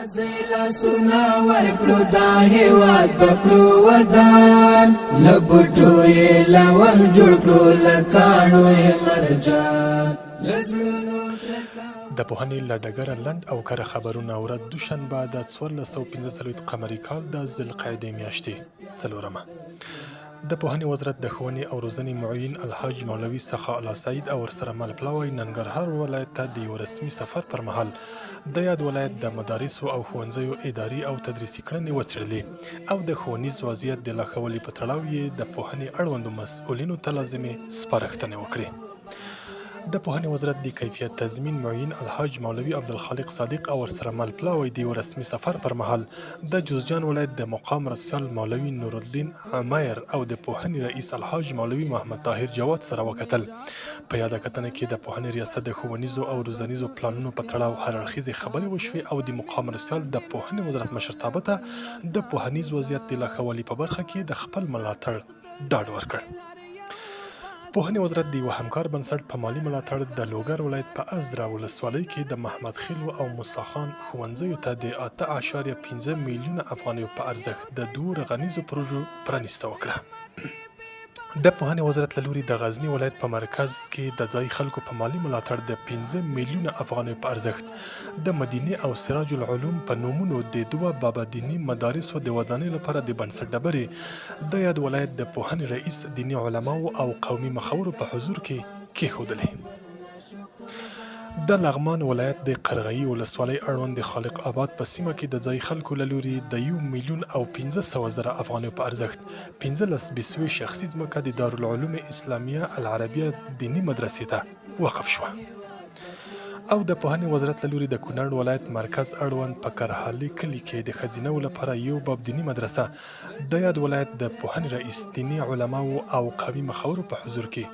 رازیلا سنا ورکړو دا هیواد پکړو ودان لبټو یې لول جوړ کړو لکانو یې مرجان د پوهنې له ډګره لنډ او کره خبرونه ورځ دوشنبه د 1445 قمري کال د ذوالقعدې میاشتې څلورمه. د پوهنې وزارت د ښوونې او روزنې معین الحاج مولوي سخا الله سعید او ورسره مل پلاوی ننګرهار ولایت ته د یو رسمي سفر پر مهال د یاد ولایت د مدارسو او ښوونځیو اداري او تدریسي کړنې وڅېړلې او د ښوونیز وضعیت د لا ښه والي په تړاو یې د پوهنې اړوندو مسؤلینو ته لازمې سپارښتنې وکړې. د پوهنې وزارت د کیفیت تضمین معین الحاج مولوي عبدالخالق صادق او ورسره مل پلاوی د یو رسمي سفر پر مهال د جوزجان ولایت د مقام رسول مولوي نورالدین عمیر او د پوهنې رئیس الحاج مولوي محمد طاهر جواد سره وکتل. په یاده کتنه کې د پوهنې ریاست د ښوونیزو او روزنیزو پلانونو په تړاو هر اړخیزې خبرې وشوې او د مقام رسول د پوهنې وزارت مشرتابه ته د پوهنیز وضعیت د لا ښه والي په برخه کې د خپل ملاتړ ډاډ ورکړ. پوهنې وزارت د یوه همکار بنسټ په مالي ملاتړ د لوګر ولایت په ازره ولسوالۍ کې د محمد خیلو او موسی خان ښوونځیو ته د 8.5 میلیونه افغانیو په ارزښت د 2 رغنیزو پروژو پرانیسته وکړه. د پوهنې وزارت له لوري د غزني ولایت په مرکز کې د ځایي خلکو په مالي ملاتړ د 15 میلیونه افغانیو په ارزښت د مدینې او سراج العلوم په نومونو د 2 بابا دیني مدارسو د ودانۍ لپاره د بنسټ ډبرې د یاد ولایت د پوهنې رئیس دیني علماو او قومي مخورو په حضور کې کېښودلې. د لغمان ولایت د قرغیو ولسوالۍ اړوند د خالق آباد په سیمه کې د ځایي خلکو له لوري د 1,500,000 افغانیو په ارزښت 15 بسوي شخصي ځمکه د دارالعلوم اسلامیه العربیه دیني مدرسې ته وقف شوه. او د پوهنې وزارت له لوري د کونړ ولایت مرکز اړوند په کرهالي کلي کې د ښځینه‌و لپاره یو باب دیني مدرسه د یاد ولایت د پوهنې رئیس دیني علماو او قومي مخورو په حضور کې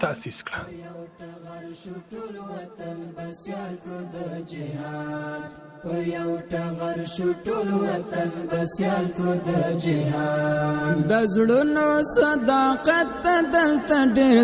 تأسیس کړه. د زړونو صداقت دلته ډېر